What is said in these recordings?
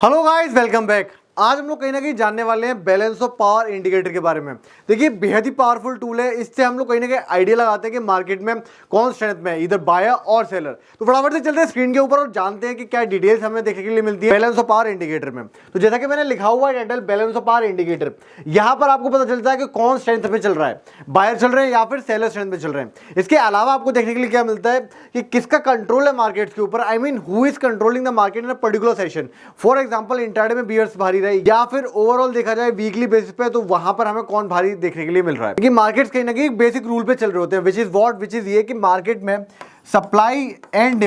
Hello guys, welcome back. आज हम लोग कहीं ना कहीं जानने वाले हैं बैलेंस ऑफ पावर इंडिकेटर के बारे में। देखिए, बेहद ही पावरफुल टूल है। इससे हम लोग कहीं ना कहीं आइडिया लगाते हैं कि मार्केट में कौन स्ट्रेंथ में है, इधर बायर और सेलर। तो फटाफट से चलते हैं स्क्रीन के ऊपर और जानते हैं कि क्या डिटेल्स हमें देखने के लिए मिलती है बैलेंस ऑफ पावर इंडिकेटर में। तो जैसा कि मैंने लिखा हुआ है title balance of power indicator, यहाँ पर आपको पता चलता है कि कौन स्ट्रेंथ में चल रहा है, बायर चल रहे हैं या फिर सेलर स्ट्रेंथ में चल रहे हैं। इसके अलावा आपको देखने के लिए क्या मिलता है कि किसका कंट्रोल है मार्केट्स के ऊपर। I mean who is controlling the market in a particular session. For example, intraday में बियर्स भारी रहे या फिर ओवरऑल देखा जाए वीकली बेसिस पे, तो वहां पर हमें कौन भारी देखने के लिए मिल रहा है। क्योंकि मार्केट्स कहीं ना कहीं बेसिक रूल पे चल रहे होते हैं, विच इज ये कि मार्केट में सप्लाई एंड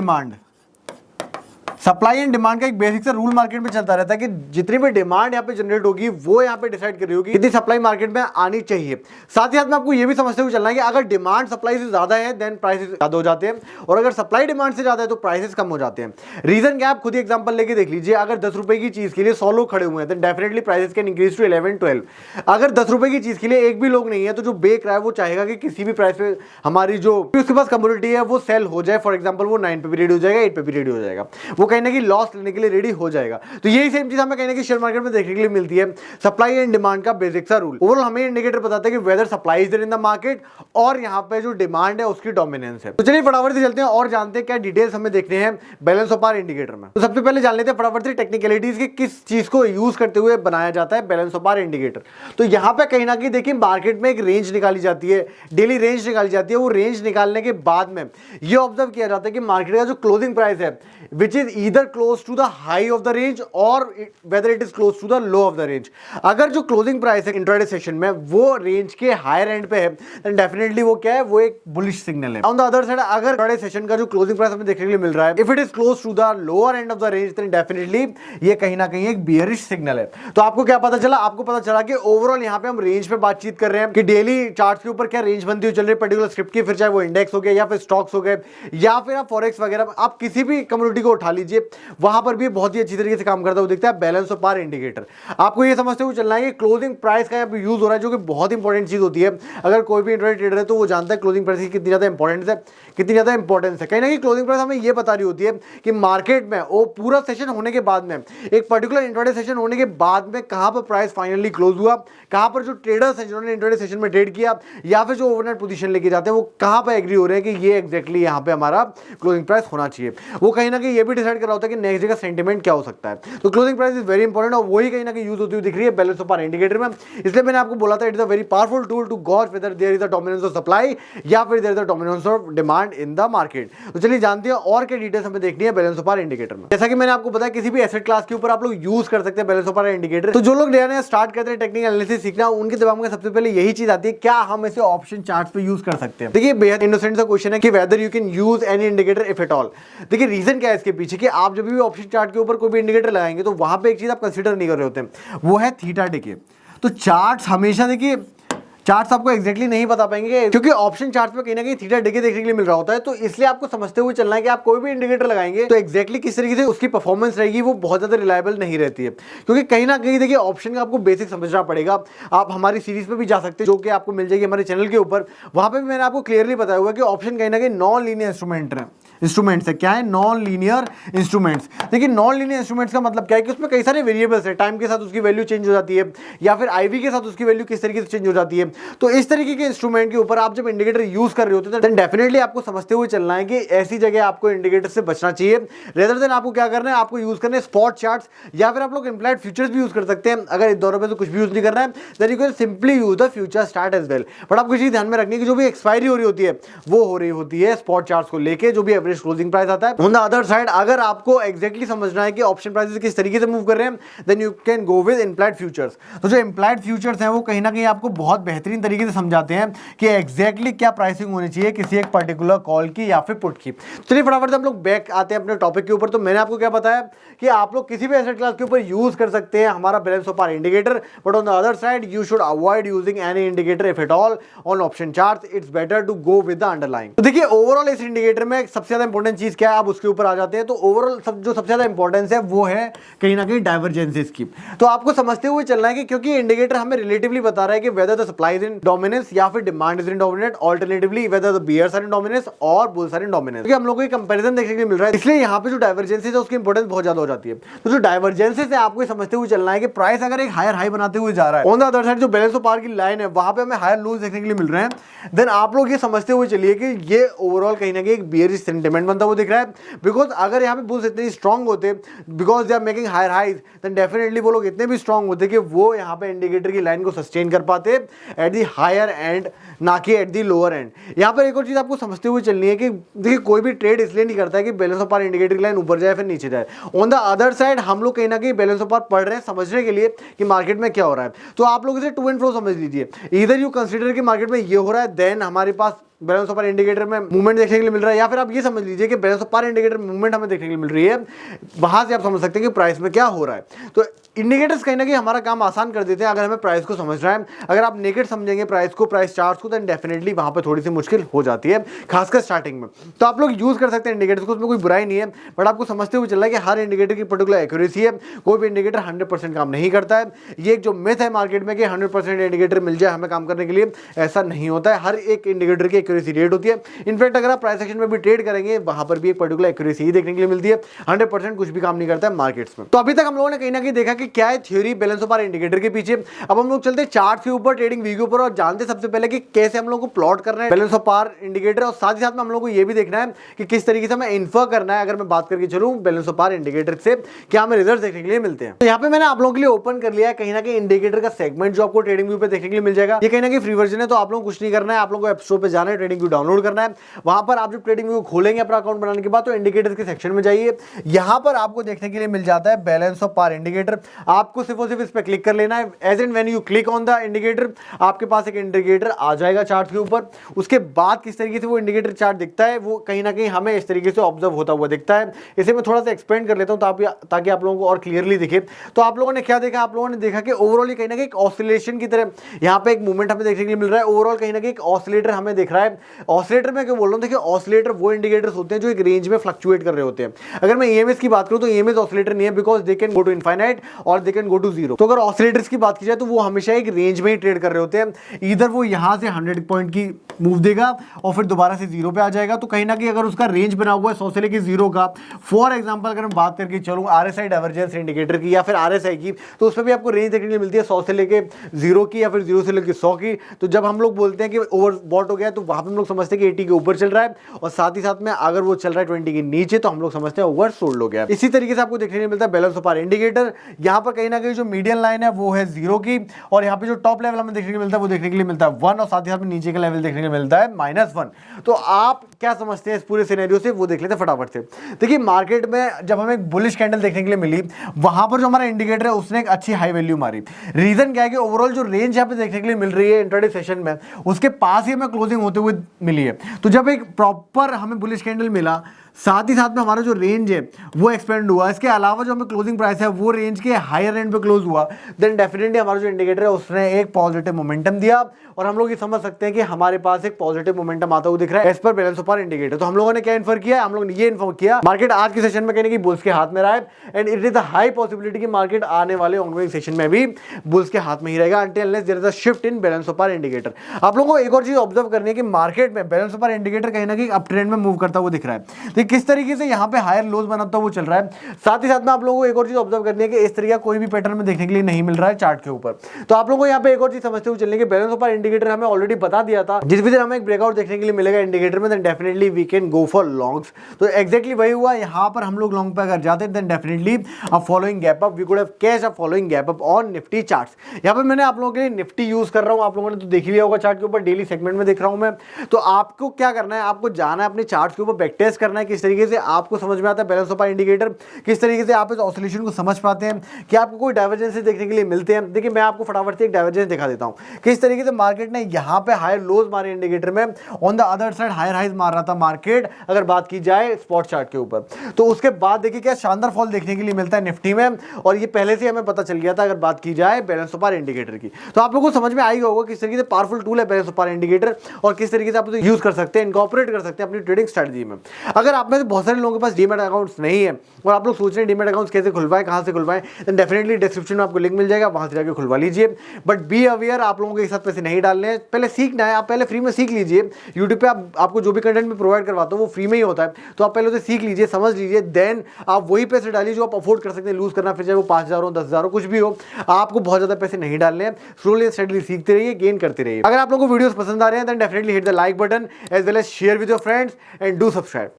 डिमांड का एक बेसिक सा रूल मार्केट में चलता रहता है कि जितनी भी डिमांड यहाँ पे जनरेट होगी वो यहाँ पे डिसाइड कर रही होगी कितनी सप्लाई मार्केट में आनी चाहिए। साथ ही साथ में आपको ये भी समझते हुए चलना है कि अगर डिमांड सप्लाई से ज्यादा है देन प्राइसेस ज्यादा हो जाते हैं, और अगर सप्लाई डिमांड से ज्यादा है तो प्राइसेस कम हो जाते हैं। रीजन क्या, आप खुद ही एग्जांपल लेके देख लीजिए। अगर 10 रुपए की चीज के लिए 100 लोग खड़े हुए हैं then definitely prices can increase to 11-12। अगर 10 रुपए की चीज के लिए एक भी लोग नहीं है तो जो बेच रहा है वो चाहेगा कि किसी भी प्राइस पे हमारी जो उसके पास कमोडिटी है वो सेल हो जाए। फॉर एग्जाम्पल, वो 9 पे भी रेडी हो जाएगा, 8 पे भी रेडी हो जाएगा, वो कहीं ना कहीं लॉस के लिए रेडी हो जाएगा। तो यही सेम चीज हमें कहीं ना कहीं शेयर मार्केट में देखने के लिए मिलती है, सप्लाई एंड डिमांड का बेसिक सा रूल। ओवरऑल हमें इंडिकेटर बताता है कि whether supply is there in the market और यहां पे जो डिमांड है उसकी डोमिनेंस है। तो चलिए फटाफट से चलते हैं और जानते हैं क्या डिटेल्स हमें देखने हैं बैलेंस ऑफ पावर इंडिकेटर में। तो सबसे पहले जान लेते हैं फटाफट से टेक्निकलिटीज की, किस चीज को यूज करते हुए बनाया जाता है बैलेंस ऑफ पावर इंडिकेटर। तो यहां पे कहीं ना कहीं देखिए मार्केट में एक रेंज निकाली जाती है, डेली रेंज निकाली जाती है। वो रेंज निकालने के बाद में ये ऑब्जर्व किया जाता है कि मार्केट का जो क्लोजिंग प्राइस है which is either close to the high of the range और whether it is close to the low of the range. अगर जो क्लोजिंग प्राइस है इंट्राडे सेशन में वो रेंज के हायर एंड पे है देन डेफिनेटली वो क्या है, वो एक बुलिश सिग्नल है। ऑन द अदर साइड, अगर इंट्राडे सेशन का जो क्लोजिंग प्राइस हमें देखने के लिए मिल रहा है if it is close to the lower end of the range then definitely ये कहीं ना कहीं एक बियरिश सिग्नल है। तो आपको क्या पता चला, आपको पता चला कि ओवरऑल यहाँ पे हम रेंज पे बातचीत कर रहे हैं कि डेली चार्ट के ऊपर क्या रेंज बनती हुई चल रही है पर्टिकुलर स्क्रिप्ट की, फिर चाहे वो इंडेक्स हो गया या फिर स्टॉक्स हो गए या फिर आप फॉरेक्स वगैरह, आप किसी भी कम्युनिटी को उठा लीजिए, वहां पर भी बहुत ही अच्छी तरीके से काम करता हुआ दिखता है बैलेंस ऑफ पावर इंडिकेटर। आपको ये समझते हुए चलना है कि क्लोजिंग प्राइस का यहाँ पे यूज हो रहा है, जो कि बहुत इंपॉर्टेंट चीज होती है। अगर कोई भी इंट्राडे ट्रेडर है तो वो जानता है क्लोजिंग प्राइस की कितनी ज्यादा इंपॉर्टेंस है, कितनी ज्यादा इंपॉर्टेंस है। कहीं ना कहीं क्लोजिंग प्राइस हमें ये बता रही होती है कि मार्केट में वो पूरा सेशन होने के बाद में, एक पर्टिकुलर इंट्राडे सेशन होने के बाद में कहां पर प्राइस फाइनली क्लोज हुआ, कहां पर जो ट्रेडर्स हैं जिन्होंने इंट्राडे सेशन में ट्रेड किया या फिर जो ओवरनाइट पोजीशन लेके जाते हैं वो कहां पर एग्री हो रहे हैं कि ये एग्जैक्टली यहाँ पे हमारा क्लोजिंग प्राइस होना चाहिए। वो कहीं ना कहीं ये भी डिसाइड कर रहा होता है कि नेक्स्ट डे का सेंटीमेंट क्या हो सकता है। तो closing price is very important और वही कहीं ना कहीं यूज होती हुई दिख रही है बैलेंस ऑफ पावर इंडिकेटर में। इसलिए मैंने आपको बोला था it is a very powerful tool to gauge whether there is a dominance of supply या फिर there is a dominance of demand in the market. तो चलिए जानते हैं और क्या डिटेल्स हमें देखनी है बैलेंस ऑफ पावर इंडिकेटर में। जैसा कि मैंने आपको बताया किसी भी एसेट क्लास के ऊपर आप लोग यूज कर सकते हैं बैलेंस ऑफ पावर इंडिकेटर। तो जो लोग नया स्टार्ट करते हैं टेक्निकल एनालिसिस सीखना, उनके दिमाग में सबसे पहले यही चीज आती है, क्या हम इसे ऑप्शन चार्ट्स पे यूज कर सकते हैं। देखिए, बेहद इनोसेंट सा क्वेश्चन है कि whether you can use any indicator if at all. देखिए, रीजन क्या है इसके पीछे कि आप जब भी ऑप्शन चार्ट के ऊपर कोई भी इंडिकेटर लगाएंगे तो वहां पे एक चीज आप कंसीडर नहीं कर रहे होते, वो है थीटा डिके। तो चार्ट्स हमेशा देखिए, चार्ट्स आपको एग्जैक्टली नहीं बता पाएंगे क्योंकि ऑप्शन चार्ट्स में कहीं ना कहीं थीटा डिके देखने के लिए मिल रहा होता है। तो इसलिए आपको समझते हुए चलना है कि आप कोई भी इंडिकेटर लगाएंगे तो एग्जैक्टली किस तरीके से उसकी परफॉर्मेंस रहेगी वो बहुत ज्यादा रिलायबल नहीं रहती है। क्योंकि कहीं ना कहीं देखिए ऑप्शन का आपको बेसिक समझना पड़ेगा। आप हमारी सीरीज पे भी जा सकते हैं जो कि आपको मिल जाएगी हमारे चैनल के ऊपर, वहां पे भी मैंने आपको क्लियरली बताया हुआ कि ऑप्शन कहीं ना कहीं नॉन लीनियर इंस्ट्रूमेंट्स है। क्या है? Non linear instruments. देखिए, नॉन लीनियर इंस्ट्रूमेंट्स का मतलब क्या है कि उसमें कई सारे वेरिएबल्स है, टाइम के साथ उसकी वैल्यू चेंज हो जाती है या फिर आईवी के साथ उसकी वैल्यू किस तरीके से चेंज हो जाती है। तो इस तरीके के इंस्ट्रूमेंट के ऊपर आप जब इंडिकेटर यूज कर रहे होते हैं तो डेफिनेटली आपको समझते हुए चलना है कि ऐसी जगह आपको इंडिकेटर से बचना चाहिए। रेदर देन आपको क्या करना है, आपको यूज करना है स्पॉट चार्ट्स या फिर आप लोग इम्प्लाइड फ्यूचर्स भी यूज कर सकते हैं। अगर इन दोनों में से कुछ भी यूज नहीं करना है then you can simply use the future start as well. But आपको चीज ध्यान में रखनी है कि जो भी एक्सपायरी हो रही होती है वो हो रही होती है स्पॉट चार्ट्स को लेके, जो भी एवरेज क्लोजिंग प्राइस आता है। ऑन द अदर साइड, अगर आपको एग्जैक्टली समझना है कि ऑप्शन प्राइसेस किस तरीके से मूव कर रहे हैं then you can go with implied futures. तो जो इम्प्लाइड फ्यूचर्स हैं वो कहीं ना कहीं आपको बहुत बेहतरीन तरीके से समझाते हैं कि एग्जैक्टली क्या प्राइसिंग होनी चाहिए किसी एक पर्टिकुलर कॉल की या फिर पुट की। चलिए फटाफट से हम लोग बैक आते हैं अपने टॉपिक के ऊपर। तो मैंने आपको क्या बताया कि आप लोग किसी भी एसेट क्लास के ऊपर यूज कर सकते हैं हमारा balance of power indicator, but on the other side you should avoid using any indicator if at all on option charts. It's better to go with the underlying. तो देखिए, overall इस indicator में सबसे ज्यादा ज्यादा इंपॉर्टेंट चीज क्या है, आप उसके ऊपर आ जाते हैं। तो ओवरऑल जो सबसे ज्यादा इंपॉर्टेंस है वो है कहीं ना कहीं डाइवर्जेंसेस की। तो आपको समझते हुए चलना है कि क्योंकि इंडिकेटर हमें रिलेटिवली बता रहा है कि whether the supply is in dominance या फिर demand is in dominant, alternatively whether the bears are in dominance और बुल्स आर इन डोमिनेंस, क्योंकि हम लोगों को कंपैरिजन देखने के लिए मिल रहा है। इसलिए यहाँ पे जो डाइवर्जेंसेस है उसकी इंपॉर्टेंस बहुत ज्यादा हो जाती है। तो जो डाइवर्जेंसेस है आपको समझते हुए चलना है कि प्राइस अगर एक हायर हाई बनाते हुए जा रहा है, ऑन द अदर साइड जो बैलेंस ऑफ पावर की लाइन है वहां पे हमें हायर लोज देखने के लिए मिल रहे हैं, देन आप लोग ये समझते हुए चलिए कि ये ओवरऑल कहीं ना कहीं एक बियरिश सेंटिमेंट बनता हुआ दिख रहा है। बिकॉज अगर यहाँ पे बुल्स इतने स्ट्रॉन्ग होते, because they are making higher highs, then definitely वो लोग इतने भी स्ट्रॉन्ग होते कि वो यहाँ पे इंडिकेटर की लाइन को सस्टेन कर पाते एट दी हायर एंड, ना कि एट दी लोअर एंड। यहाँ पर एक और चीज आपको समझते हुए चलनी है कि देखिए कोई भी ट्रेड इसलिए नहीं करता है कि बैलेंस ऑफ पावर इंडिकेटर की लाइन ऊपर जाए फिर नीचे जाए। ऑन द अदर साइड हम लोग कहीं ना कहीं बैलेंस ऑफ पावर पढ़ रहे हैं समझने के लिए कि मार्केट में क्या हो रहा है। तो आप लोग इसे टू एंड फ्रो समझ लीजिए, इधर यू कंसीडर कि मार्केट में ये हो रहा है, देन हमारे पास बैलेंस ऑफ पावर इंडिकेटर में मूवमेंट देखने के लिए मिल रहा है, या फिर आप ये समझ लीजिए कि बैलेंस ऑफ पावर इंडिकेटर में मूवमेंट हमें देखने के लिए मिल रही है। वहां से आप समझ सकते हैं कि प्राइस में क्या हो रहा है। तो इंडिकेटर्स कहीं ना कहीं हमारा काम आसान कर देते हैं अगर हमें प्राइस को समझना है। अगर आप नेकेड समझेंगे प्राइस को, प्राइस चार्ट्स को, देन डेफिनेटली वहां पे थोड़ी सी मुश्किल हो जाती है, खासकर स्टार्टिंग में। तो आप लोग यूज कर सकते हैं इंडिकेटर्स को, उसमें कोई बुराई नहीं है, बट आपको समझते हुए चल रहा है कि हर इंडिकेटर की पर्टिकुलर एक्यूरेसी है। कोई भी इंडिकेटर 100% काम नहीं करता है। ये एक जो मिथ है मार्केट में कि 100% इंडिकेटर मिल जाए हमें काम करने के लिए, ऐसा नहीं होता है। हर एक इंडिकेटर की एक्यूरेसी रेट होती है। इनफैक्ट अगर आप प्राइस सेक्शन में भी ट्रेड करेंगे वहां पर भी एक पर्टिकुलर एक्यूरेसी ही देखने के लिए मिलती है। 100% कुछ भी काम नहीं करता है मार्केट्स में। तो अभी तक हम लोगों ने कहीं ना कहीं देखा कि क्या है theory balance of power indicator के पीछे। अब हम लोग चलते हैं चार्ट के ऊपर, ट्रेडिंग व्यू के ऊपर, और जानते सबसे पहले कि कैसे हम लोग को प्लॉट करना है बैलेंस ऑफ पावर इंडिकेटर, और साथ ही साथ में हम लोग को यह भी देखना है कि किस तरीके से हमें इन्फर करना है। अगर मैं बात करके चलूं बैलेंस ऑफ पावर इंडिकेटर से क्या हमें रिजल्ट देखने के लिए मिलते हैं। तो यहाँ पे मैंने आप लोगों के लिए ओपन कर लिया है कहीं ना कहीं इंडिकेटर का सेगमेंट जो आपको ट्रेडिंग व्यू पे देखने के लिए मिल जाएगा। ये कहीं ना कहीं फ्री वर्जन है, तो आप लोग कुछ नहीं करना है, आप लोगों को ऐप स्टोर पे जाना है, ट्रेडिंग व्यू डाउनलोड करना है। वहां पर आप जब ट्रेडिंग व्यू खोलेंगे अपना अकाउंट बनाने के बाद तो इंडिकेटर्स के सेक्शन में जाइए। यहां पर आपको देखने के लिए मिल जाता है बैलेंस ऑफ पावर इंडिकेटर। आपको सिर्फ और सिर्फ इस पर क्लिक कर लेना है। As and when you click on the indicator आपके पास एक इंडिकेटर आ जाएगा चार्ट के ऊपर। उसके बाद किस तरीके से वो इंडिकेटर चार्ट दिखता है वो कहीं ना कहीं हमें इस तरीके से ऑब्जर्व होता हुआ दिखता है। इसे मैं थोड़ा सा एक्सपेंड कर लेता हूं ताकि आप लोगों को और क्लियरली दिखे। तो आप लोगों ने क्या देखा, आप लोगों ने देखा कि ओवरऑल कहीं ना कहीं एक ऑसिलेशन की तरह यहाँ पे एक मूवमेंट हमें देखने के लिए मिल रहा है। ओवरऑल कहीं ना कहीं एक ऑसिलेटर हमें दिख रहा है। ऑसिलेटर में क्या बोल रहा हूँ, देखिए ऑसिलेटर वो इंडिकेटर्स होते हैं जो एक रेंज में फ्लक्चुएट कर रहे होते हैं। अगर मैं ईएमएस की बात करूं तो ईएमएस ऑसिलेटर नहीं है, because they can go to infinite और they can go to zero. तो अगर ऑसिलेटर्स की बात की जाए तो वो हमेशा एक रेंज में ही ट्रेड कर रहे होते हैं। इधर वो यहां से 100 पॉइंट की मूव देगा और फिर दोबारा से जीरो पे आ जाएगा। तो कहीं ना कहीं अगर उसका रेंज बना हुआ है 100 से लेकर जीरो का, फॉर एग्जांपल अगर मैं बात करके चलूं आरएसआई डाइवर्जेंस इंडिकेटर की या फिर आरएसआई की, तो उसमें भी आपको रेंज देखने को मिलती है 100 से लेकर जीरो की या फिर जीरो से लेकर 100 की। तो जब हम लोग बोलते हैं कि ओवरबॉट हो गया तो वहां पर हम लोग समझते हैं कि 80 के ऊपर चल रहा है, और साथ ही साथ में अगर वो चल रहा है 20 के नीचे तो हम लोग समझते हैं ओवर सोल्ड हो गया। इसी तरीके से आपको देखने को मिलता है बैलेंस ऑफ पावर इंडिकेटर। यहाँ पर कहीं ना कहीं जो मीडियन लाइन है वो है जीरो की, और यहाँ पे जो टॉप लेवल हमें देखने को मिलता है वो देखने के लिए मिलता है 1, और साथ ही साथ में नीचे का लेवल देखने को मिलता है -1। तो आप क्या समझते हैं इस पूरे सिनेरियो से वो देख लेते हैं फटाफट से। देखिए मार्केट में जब हमें एक बुलिश कैंडल देखने के लिए मिली, वहां पर जो हमारा इंडिकेटर है उसने एक अच्छी हाई वैल्यू मारी। रीजन क्या है कि ओवरऑल जो रेंज यहाँ पे देखने के लिए मिल रही है इंट्राडे सेशन में, उसके पास ही हमें क्लोजिंग होते हुए मिली है। तो जब एक प्रॉपर हमें बुलिश कैंडल मिला, साथ ही साथ में हमारा जो रेंज है वो एक्सपेंड हुआ, इसके अलावा जो हमें क्लोजिंग प्राइस है वो रेंज के हायर एंड पे क्लोज हुआ, देन डेफिनेटली हमारा जो इंडिकेटर है उसने एक पॉजिटिव मोमेंटम दिया, और हम लोग ये समझ सकते हैं कि हमारे पास एक पॉजिटिव मोमेंटम आता हुआ दिख रहा है as per balance of power indicator. तो हम लोगों ने क्या इन्फर किया, हम लोग ने ये इन्फॉर्म किया मार्केट आज के सेशन में कहीं ना कहीं बुल्स के हाथ में रहा है, and it is the high possibility कि मार्केट आने वाले ऑनगोइंग सेशन में भी बुल्स के हाथ में ही रहेगा until unless there is a shift in balance of power indicator. आप लोगों को एक और चीज ऑब्जर्व करनी है कि मार्केट में बैलेंस ऑफ पावर इंडिकेटर कहीं ना कहीं अप ट्रेंड में मूव करता हुआ दिख रहा है। तो किस तरीके से यहाँ पे हायर लोज बनाता हुआ चल रहा है। साथ ही साथ में आप लोगों को एक और चीज ऑब्जर्व करनी है कि इस तरीके का कोई भी पैटर्न में देखने के लिए नहीं मिल रहा है चार्ट के ऊपर। तो आप लोगों को यहाँ पे एक और चीज समझते हुए चलने की, बैलेंस ऑफ पावर इंडिकेटर हमें ऑलरेडी बता दिया था, जिस भी दिन हमें एक ब्रेकआउट देखने के लिए मिलेगा इंडिकेटर में, then definitely we can go for longs. तो एक्जैक्टली वही हुआ, यहाँ पर हम लोग लॉन्ग पे अगर जाते then definitely a following gap up we could have catch a following gap up on Nifty charts. यहाँ पे मैंने आप लोगों के लिए निफ्टी यूज कर रहा हूँ, आप लोगों ने तो देख लिया होगा चार्ट के ऊपर, डेली सेगमेंट में देख रहा हूँ मैं। तो आपको क्या करना है, आपको जाना है अपने चार्ट के ऊपर बैक टेस्ट करना है, किस तरीके से आपको समझ में आता है बैलेंस ऑफ पावर इंडिकेटर, किस तरीके से आप इस ऑसिलेशन को समझ पाते हैं, कि आपको कोई डाइवर्जेंसेस देखने के लिए मिलते हैं। देखिए मैं आपको फटाफट से एक डाइवर्जेंस दिखा देता हूं, किस तरीके से मार्केट ने यहाँ पे हायर लोज मारे इंडिकेटर में, on the other side higher highs मार रहा था मार्केट अगर बात की जाए स्पॉट चार्ट के ऊपर। तो उसके बाद देखिए क्या शानदार फॉल देखने के लिए मिलता है निफ्टी में, और ये पहले से हमें पता चल गया था अगर बात की जाए बैलेंस ऑफ पावर इंडिकेटर की। तो आप लोगों को समझ में आएगा होगा किस तरीके से पावरफुल टूल है बैलेंस ऑफ पावर इंडिकेटर, और किस तरीके से आप उसे यूज कर सकते हैं, इनकॉर्पोरेट कर सकते हैं अपनी ट्रेडिंग स्ट्रेटजी में। अगर आप में से बहुत सारे लोगों के पास डीमैट अकाउंट्स नहीं है और आप लोग सोच रहे हैं डीमैट अकाउंट्स कैसे खुलवाएं, कहां से खुलवाएं, देन डेफिनेटली डिस्क्रिप्शन में आपको लिंक मिल जाएगा, वहां से जाकर खुलवा लीजिए। बट बी अवेयर, आप लोगों के साथ पैसे नहीं डालने हैं, पहले सीखना है, आप पहले फ्री में सीख लीजिए। यूट्यूब पे आपको जो भी कंटेंट में प्रोवाइड करवाता हूँ वो फ्री में ही होता है, तो आप पहले उसे सीख लीजिए, समझ लीजिए, देन आप वही पैसे डालिए जो आप अफोर्ड कर सकते हैं लूज करना, फिर चाहे वो 5,000 हो 10,000 हो कुछ भी हो, आपको बहुत ज्यादा पैसे नहीं डालने हैं। स्लोली स्टडीली सीखते रहिए, गेन करते रहिए। अगर आप लोगों को वीडियोस पसंद आ रहे हैं then definitely hit the like button as well as share with your friends and do subscribe.